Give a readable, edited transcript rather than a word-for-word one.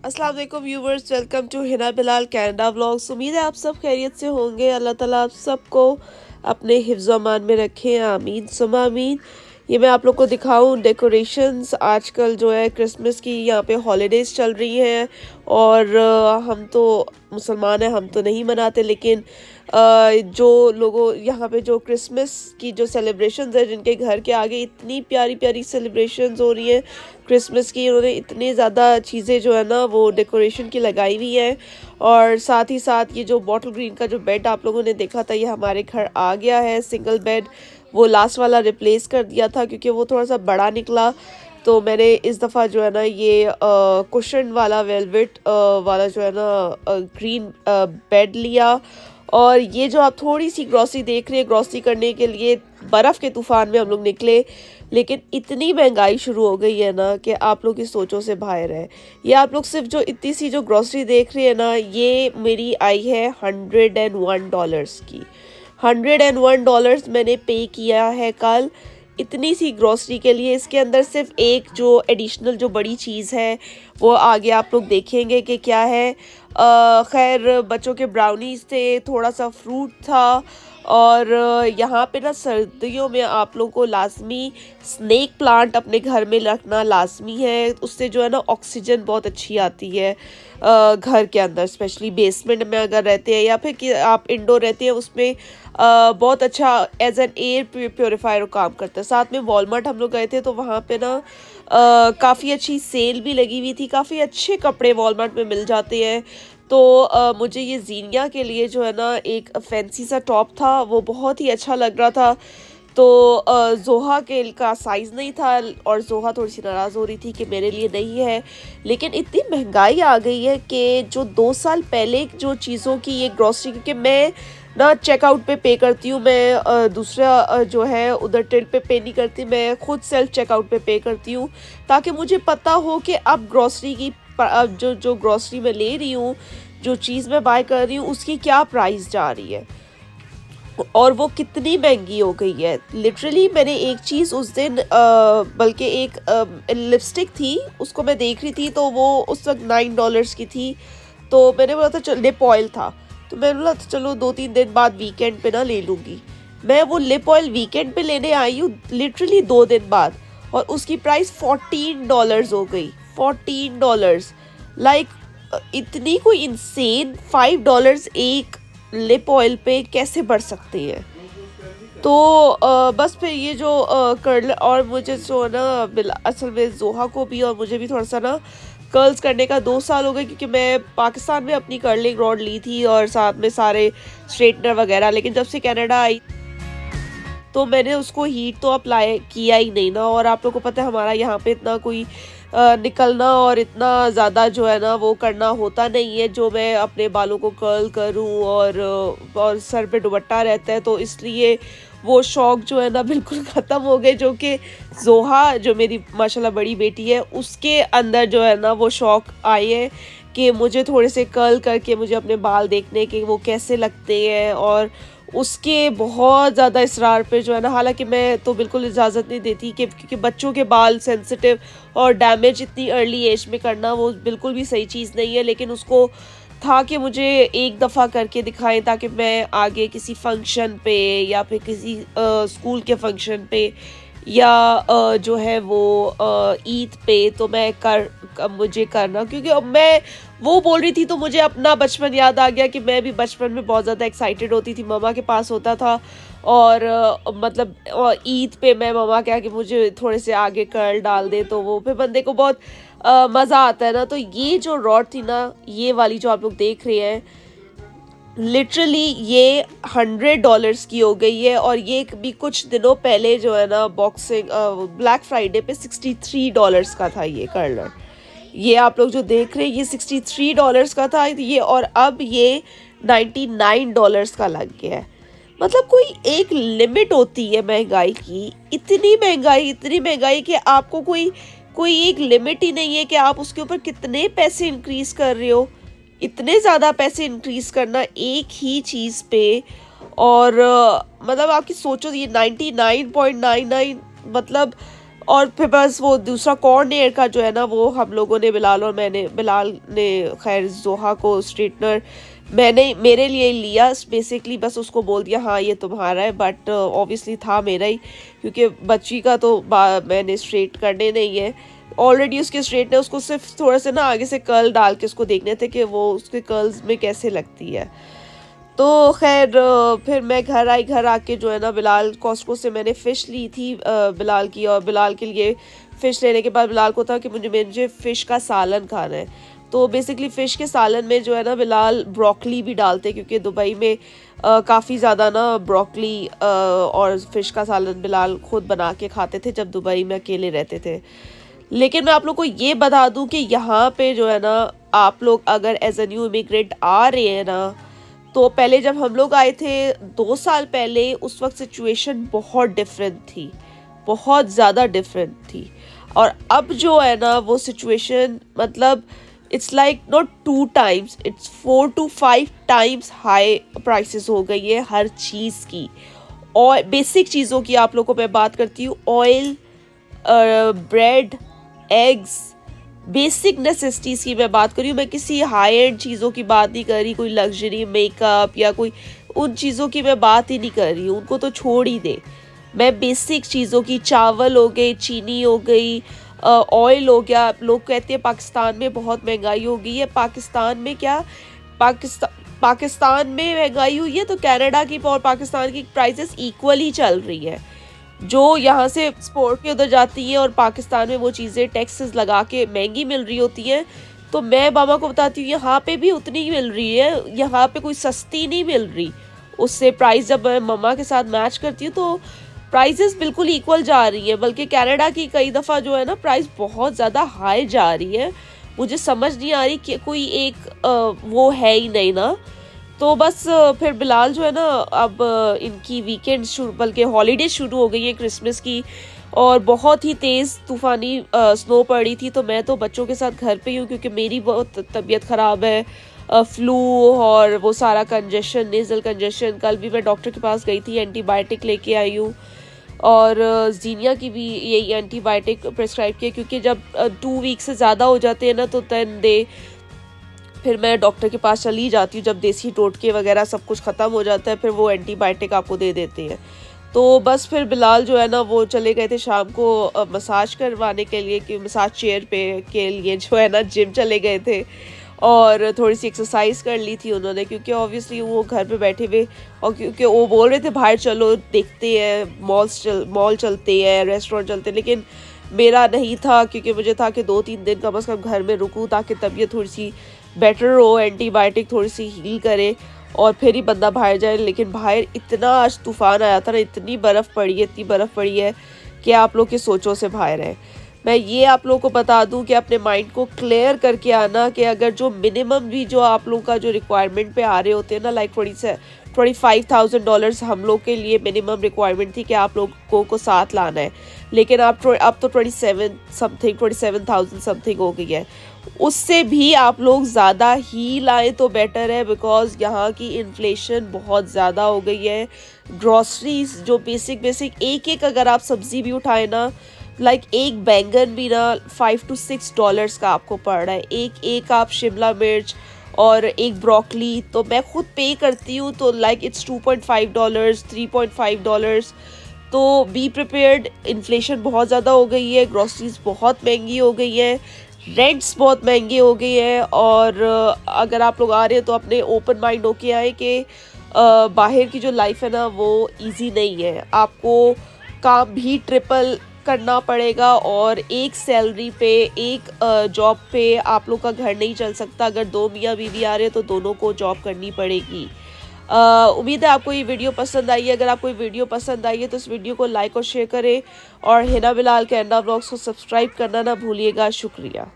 अस्सलाम वालेकुम viewers, welcome to Hina Bilal Canada vlogs. उम्मीद है आप सब खैरियत से होंगे। अल्लाह ताला आप सबको अपने हिफ्ज़ अमान में रखें, आमीन सुमा आमीन। ये मैं आप लोग को दिखाऊं डेकोरेशंस। आजकल जो है क्रिसमस की यहाँ पे हॉलीडेज़ चल रही हैं और हम तो मुसलमान हैं, हम तो नहीं मनाते, लेकिन जो लोगों यहाँ पे जो क्रिसमस की जो सेलिब्रेशंस है, जिनके घर के आगे इतनी प्यारी प्यारी सेलिब्रेशंस हो रही हैं क्रिसमस की, उन्होंने इतनी ज़्यादा चीज़ें जो है ना वो डेकोरेशन की लगाई हुई है। और साथ ही साथ ये जो बॉटल ग्रीन का जो बेड आप लोगों ने देखा था, ये हमारे घर आ गया है। सिंगल बेड वो लास्ट वाला रिप्लेस कर दिया था क्योंकि वो थोड़ा सा बड़ा निकला, तो मैंने इस दफ़ा जो है ना ये कुशन वाला वेलवेट वाला जो है ना ग्रीन बेड लिया। और ये जो आप थोड़ी सी ग्रॉसरी देख रहे हैं, ग्रॉसरी करने के लिए बर्फ़ के तूफ़ान में हम लोग निकले, लेकिन इतनी महंगाई शुरू हो गई है ना कि आप लोग की सोचों से बाहर है। ये आप लोग सिर्फ जो इतनी सी जो ग्रॉसरी देख रहे हैं ना, ये मेरी आई है $101 की। $101 मैंने पे किया है कल इतनी सी ग्रॉसरी के लिए। इसके अंदर सिर्फ एक जो एडिशनल जो बड़ी चीज़ है वो आगे आप लोग देखेंगे कि क्या है। खैर बच्चों के ब्राउनीज़ थे, थोड़ा सा फ्रूट था, और यहाँ पे ना सर्दियों में आप लोगों को लाजमी स्नेक प्लांट अपने घर में रखना लाजमी है। उससे जो है ना ऑक्सीजन बहुत अच्छी आती है घर के अंदर, स्पेशली बेसमेंट में अगर रहते हैं या फिर कि आप इंडोर रहते हैं, उसमें बहुत अच्छा एज एन एयर प्योरीफायर काम करता है। साथ में वॉलमार्ट हम लोग गए थे तो वहाँ पे ना काफ़ी अच्छी सेल भी लगी हुई थी, काफ़ी अच्छे कपड़े वॉलमार्ट में मिल जाते हैं। तो मुझे ये ज़ीनिया के लिए जो है ना एक फैंसी सा टॉप था, वो बहुत ही अच्छा लग रहा था। तो ज़ोहा के का साइज़ नहीं था और ज़ोहा थोड़ी सी नाराज़ हो रही थी कि मेरे लिए नहीं है। लेकिन इतनी महंगाई आ गई है कि जो 2 साल पहले जो चीज़ों की ये ग्रॉसरी, क्योंकि मैं ना चेकआउट पे करती हूँ, मैं दूसरा जो है उधर टिल पे नहीं करती, मैं खुद सेल्फ चेकआउट पे करती हूँ, ताकि मुझे पता हो कि अब ग्रॉसरी की अब जो जो ग्रॉसरी मैं ले रही हूँ, जो चीज़ मैं बाय कर रही हूँ, उसकी क्या प्राइस जा रही है और वो कितनी महंगी हो गई है। लिटरली मैंने एक चीज़ उस दिन बल्कि एक लिपस्टिक थी, उसको मैं देख रही थी तो वो उस वक्त $9 की थी। तो मैंने बोला था चल, लिप ऑयल था, तो मैंने बोला था चलो 2-3 दिन बाद वीकेंड पे ना ले लूँगी। मैं वो लिप ऑयल वीकेंड पे लेने आई हूँ लिटरली 2 दिन बाद, और उसकी प्राइस $14 हो गई। $14 लाइक इतनी कोई इंसेन $5 एक लिप ऑयल पे कैसे बढ़ सकते हैं। तो बस फिर ये जो कर्ल, और मुझे जो ना असल में ज़ोहा को भी और मुझे भी थोड़ा सा ना कर्ल्स करने का 2 साल हो गए, क्योंकि मैं पाकिस्तान में अपनी कर्लिंग रॉड ली थी और साथ में सारे स्ट्रेटनर वगैरह, लेकिन जब से कनाडा आई तो मैंने उसको हीट तो अप्लाई किया ही नहीं ना। और आप लोगों को पता है हमारा यहाँ पे इतना कोई निकलना और इतना ज़्यादा जो है ना वो करना होता नहीं है, जो मैं अपने बालों को कर्ल करूँ और सर पे दुपट्टा रहता है, तो इसलिए वो शौक़ जो है ना बिल्कुल ख़त्म हो गए। जो कि ज़ोहा जो मेरी माशाल्लाह बड़ी बेटी है, उसके अंदर जो है ना वो शौक़ आए हैं कि मुझे थोड़े से कर्ल करके मुझे अपने बाल देखने के वो कैसे लगते हैं, और उसके बहुत ज़्यादा इसरार पे जो है ना, हालांकि मैं तो बिल्कुल इजाज़त नहीं देती कि क्योंकि बच्चों के बाल सेंसिटिव और डैमेज इतनी अर्ली एज में करना वो बिल्कुल भी सही चीज़ नहीं है, लेकिन उसको था कि मुझे एक दफ़ा करके दिखाएं ताकि मैं आगे किसी फंक्शन पे या फिर किसी स्कूल के फंक्शन पे या जो है वो ईद पे तो मैं मुझे करना, क्योंकि अब मैं वो बोल रही थी तो मुझे अपना बचपन याद आ गया कि मैं भी बचपन में बहुत ज़्यादा एक्साइटेड होती थी, मम्मा के पास होता था और मतलब ईद पे मैं मम्मा क्या कि मुझे थोड़े से आगे कर्ल डाल दे, तो वो फिर बंदे को बहुत मज़ा आता है ना। तो ये जो रॉड थी ना, ये वाली जो आप लोग देख रहे हैं, लिटरली ये $100 की हो गई है। और ये भी कुछ दिनों पहले जो है ना बॉक्सिंग ब्लैक फ्राइडे पे $63 का था ये कर्लर। ये आप लोग जो देख रहे हैं ये $63 का था ये, और अब ये $99 का लग गया है। मतलब कोई एक लिमिट होती है महंगाई की। इतनी महंगाई कि आपको कोई कोई एक लिमिट ही नहीं है कि आप उसके ऊपर कितने पैसे इंक्रीज कर रहे हो। इतने ज़्यादा पैसे इंक्रीज करना एक ही चीज़ पे, और मतलब आपकी सोचो ये 99.99 मतलब और फिर बस वो दूसरा कॉर्नर का जो है ना, वो हम लोगों ने, बिलाल ने खैर जोहा को स्ट्रेटनर मैंने मेरे लिए लिया बेसिकली, बस उसको बोल दिया हाँ ये तुम्हारा है, बट ऑब्वियसली था मेरा ही, क्योंकि बच्ची का तो मैंने स्ट्रेट करने नहीं है ऑलरेडी। उसके स्ट्रेट ने उसको सिर्फ थोड़ा सा ना आगे से कर्ल डाल के उसको देखने थे कि वो उसके कर्ल्स में कैसे लगती है। तो खैर फिर मैं घर आई, घर आके जो है ना बिलाल कॉस्टको से मैंने फ़िश ली थी बिलाल की, और बिलाल के लिए फ़िश लेने के बाद बिलाल को था कि मुझे फ़िश का सालन खाना है। तो बेसिकली फ़िश के सालन में जो है ना बिलाल ब्रोकली भी डालते, क्योंकि दुबई में काफ़ी ज़्यादा ना ब्रोकली और फ़िश का सालन बिलाल खुद बना के खाते थे जब दुबई में अकेले रहते थे। लेकिन मैं आप लोग को ये बता दूं कि यहाँ पे जो है ना, आप लोग अगर एज अ न्यू इमिग्रेंट आ रहे हैं ना, तो पहले जब हम लोग आए थे 2 साल पहले, उस वक्त सिचुएशन बहुत डिफरेंट थी, बहुत ज़्यादा डिफरेंट थी। और अब जो है ना वो सिचुएशन, मतलब it's like not 2 times, it's 4 to 5 times high prices हो गई है हर चीज़ की। और बेसिक चीज़ों की आप लोग को मैं बात करती हूँ, oil, bread, eggs, basic necessities की मैं बात कर रही हूँ। मैं किसी हाई एंड चीज़ों की बात नहीं कर रही, कोई लग्जरी मेकअप या कोई उन चीज़ों की मैं बात ही नहीं कर रही हूँ, उनको तो छोड़ ही दे। मैं बेसिक चीज़ों की, चावल हो गई, चीनी हो गई, ऑयल हो गया। लोग कहते हैं पाकिस्तान में बहुत महंगाई हो गई है, पाकिस्तान में क्या, पाकिस्तान में महंगाई हुई है तो कनाडा की और पाकिस्तान की प्राइसेस इक्वल ही चल रही है। जो यहाँ से एक्सपोर्ट के उधर जाती है और पाकिस्तान में वो चीज़ें टैक्सेस लगा के महंगी मिल रही होती हैं, तो मैं मामा को बताती हूँ यहाँ पे भी उतनी ही मिल रही है, यहाँ पे कोई सस्ती नहीं मिल रही। उससे प्राइस जब मैं मम्मा के साथ मैच करती हूँ तो प्राइसेस बिल्कुल इक्वल जा रही है, बल्कि कनाडा की कई दफ़ा जो है ना प्राइस बहुत ज़्यादा हाई जा रही है। मुझे समझ नहीं आ रही कि कोई एक वो है ही नहीं ना। तो बस फिर बिलाल जो है ना, अब इनकी वीकेंड शुरू, बल्कि हॉलीडे शुरू हो गई है क्रिसमस की, और बहुत ही तेज़ तूफ़ानी स्नो पड़ी थी। तो मैं तो बच्चों के साथ घर पे ही हूँ, क्योंकि मेरी बहुत तबीयत ख़राब है, फ्लू और वो सारा कंजेशन, नेज़ल कंजेशन। कल भी मैं डॉक्टर के पास गई थी, एंटीबायोटिक लेके आई हूँ, और जीनिया की भी यही एंटीबायोटिक प्रिस्क्राइब किया, क्योंकि जब 2 वीक से ज़्यादा हो जाते हैं ना, तो फिर मैं डॉक्टर के पास चली जाती हूँ। जब देसी टोटके वगैरह सब कुछ ख़त्म हो जाता है, फिर वो एंटीबायोटिक आपको दे देते हैं। तो बस फिर बिलाल जो है ना वो चले गए थे शाम को मसाज करवाने के लिए, कि मसाज चेयर पे के लिए जो है ना जिम चले गए थे, और थोड़ी सी एक्सरसाइज कर ली थी उन्होंने, क्योंकि ऑब्वियसली वो घर पे बैठे हुए, और क्योंकि वो बोल रहे थे बाहर चलो देखते हैं, मॉल चलते हैं, रेस्टोरेंट चलते हैं। लेकिन मेरा नहीं था, क्योंकि मुझे था कि 2-3 दिन कम से कम घर में रुकूँ, ताकि तबीयत थोड़ी सी बेटर हो, एंटीबायोटिक थोड़ी सी हील करे, और फिर ही बंदा बाहर जाए। लेकिन बाहर इतना आज तूफ़ान आया था ना, इतनी बर्फ़ पड़ी है, इतनी बर्फ़ पड़ी है कि आप लोग की सोचों से बाहर है। मैं ये आप लोगों को बता दूं कि अपने माइंड को क्लियर करके आना, कि अगर जो मिनिमम भी जो आप लोगों का जो रिक्वायरमेंट पे आ रहे होते हैं ना, लाइक $25,000 हम लोग के लिए मिनिमम रिक्वायरमेंट थी कि आप लोगों को साथ लाना है। लेकिन अब तो 27,000 समथिंग हो गई है। उससे भी आप लोग ज़्यादा ही लाएँ तो बेटर है, बिकॉज़ यहाँ की इन्फ्लेशन बहुत ज़्यादा हो गई है। ग्रॉसरीज जो बेसिक एक अगर आप सब्ज़ी भी उठाएं ना, लाइक एक बैंगन भी ना $5 to $6 का आपको पड़ रहा है। एक आप शिमला मिर्च और एक ब्रोकली तो मैं खुद पे करती हूँ, तो लाइक इट्स $2.5 $3.5। तो बी प्रिपेयर्ड, इन्फ्लेशन बहुत ज़्यादा हो गई है, ग्रॉसरीज बहुत महंगी हो गई है, रेंट्स बहुत महंगे हो गए हैं। और अगर आप लोग आ रहे हैं तो अपने ओपन माइंड होके आए कि बाहर की जो लाइफ है ना वो इजी नहीं है, आपको काम भी ट्रिपल करना पड़ेगा, और एक सैलरी पे, एक जॉब पे आप लोग का घर नहीं चल सकता। अगर 2 मियाँ बीवी आ रहे हैं तो दोनों को जॉब करनी पड़ेगी। उम्मीद है आपको ये वीडियो पसंद आई है। अगर आपको ये वीडियो पसंद आई है तो इस वीडियो को लाइक और शेयर करें, और हिना बिलाल कैनेडा व्लॉग्स को सब्सक्राइब करना ना भूलिएगा। शुक्रिया।